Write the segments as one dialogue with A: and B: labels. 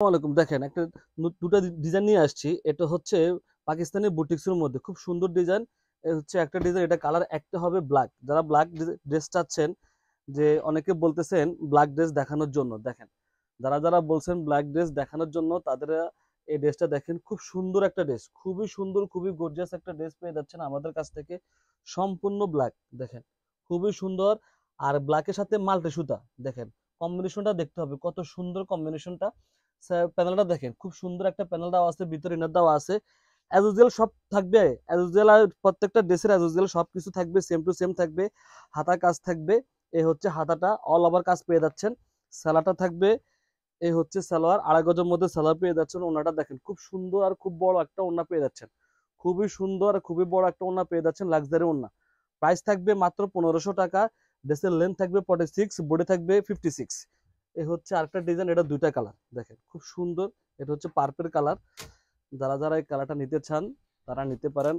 A: আসসালামাইকুম। দেখেন একটা দুটা ডিজাইন নিয়ে আসছি। এটা হচ্ছে পাকিস্তানি বুটিক্সের মধ্যে খুব সুন্দর ডিজাইন। এ হচ্ছে একটা ডিজাইন, এটা কালার একটা হবে ব্ল্যাক। যারা ব্ল্যাক ড্রেস চাচ্ছেন, যে অনেকে বলতেছেন ব্ল্যাক ড্রেস দেখানোর জন্য, দেখেন যারা বলছেন ব্ল্যাক ড্রেস দেখানোর জন্য তাদের এই ড্রেসটা দেখেন, খুব সুন্দর একটা ড্রেস, খুবই সুন্দর, খুবই গর্জিয়াস একটা ড্রেস পেয়ে যাচ্ছেন আমাদের কাছ থেকে। সম্পূর্ণ ব্ল্যাক, দেখেন খুবই সুন্দর। আর ব্ল্যাকের সাথে মাল্টি সুতা, দেখেন কম্বিনেশনটা দেখতে হবে কত সুন্দর কম্বিনেশনটা। প্যানেলটা দেখেন খুব সুন্দর একটা প্যানেল দেওয়া আছে, ভিতরে ইনার দেওয়া আছে। অ্যাজ ইউজুয়াল সব থাকবে, অ্যাজ ইউজুয়াল। আর প্রত্যেকটা ড্রেসের অ্যাজ ইউজুয়াল সবকিছু থাকবে, সেম টু সেম থাকবে। হাতা কাজ থাকবে, এই হচ্ছে হাতাটা অল ওভার কাজ পেয়ে যাচ্ছেন। সালাটা থাকবে, এই হচ্ছে সালোয়ার, আড়াই গজের মধ্যে সালোয়ার পেয়ে যাচ্ছেন। ওনাটা দেখেন খুব সুন্দর আর খুব বড় একটা ওড়না পেয়ে যাচ্ছেন। খুবই সুন্দর আর খুবই বড় একটা ওড়না পেয়ে যাচ্ছেন, লাক্সারি ওড়না। প্রাইস থাকবে মাত্র 1500 টাকা। ড্রেসের লেন্থ থাকবে 46, বডি থাকবে 56। এই হচ্ছে আরেকটা ডিজাইন, এটা দুইটা কালার, দেখেন খুব সুন্দর। এটা হচ্ছে পার্পেল কালার। যারা এই কালারটা নিতে চান তারা নিতে পারেন।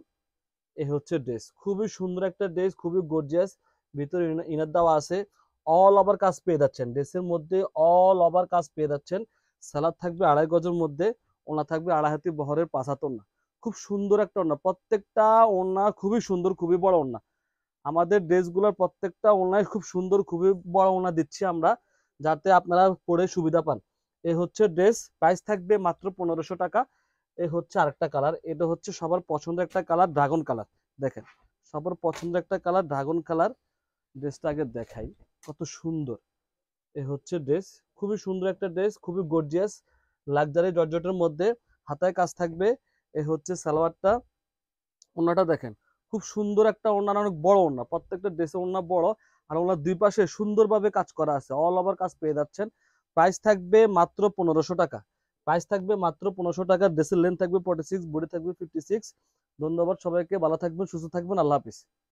A: এই হচ্ছে ড্রেস, খুবই সুন্দর একটা ড্রেস, খুবই গর্জিয়াস। ভিতরে ইনার দেওয়া আছে, অল ওভার কাজ পেয়ে যাচ্ছেন ড্রেসের মধ্যে, অল ওভার কাজ পেয়ে যাচ্ছেন। সালাদ থাকবে আড়াই গজের মধ্যে, ওনা থাকবে আড়াই হাতি বহরের 5 হাত ওনা। খুব সুন্দর একটা ওনা, প্রত্যেকটা ওনা খুবই সুন্দর, খুবই বড় ওনা। আমাদের ড্রেসগুলোর প্রত্যেকটা ওনায় খুব সুন্দর, খুবই বড় ওনা দিচ্ছি আমরা, যাতে আপনারা পরে সুবিধা পান। এই হচ্ছে ড্রেস, প্রাইস থাকবে মাত্র 1500 টাকা। এই হচ্ছে আরেকটা কালার, এটা হচ্ছে সবার পছন্দের একটা কালার, ড্রাগন কালার। দেখেন সবার পছন্দের একটা কালার, ড্রাগন কালার। ড্রেসটা আগে দেখাই কত সুন্দর। এ হচ্ছে ড্রেস, খুবই সুন্দর একটা ড্রেস, খুবই গর্জিয়াস, লাক্সারি জর্জেটের মধ্যে। হাতায় কাজ থাকবে। এ হচ্ছে সালোয়ারটা। ওড়নাটা দেখেন খুব সুন্দর একটা ওড়না, অনেক বড় ওড়না, প্রত্যেকটা ড্রেসের ওড়না বড়। আর ওনার দুই পাশে সুন্দরভাবে কাজ করা আছে, অল ওভার কাজ পেয়ে যাচ্ছেন। প্রাইস থাকবে মাত্র 1500 টাকা। প্রাইস থাকবে মাত্র 1500 টাকা। ড্রেসের লেন্থ থাকবে 46, বডি থাকবে 56। ধন্যবাদ সবাইকে, ভালো থাকবেন, সুস্থ থাকবেন, আল্লাহ হাফিজ।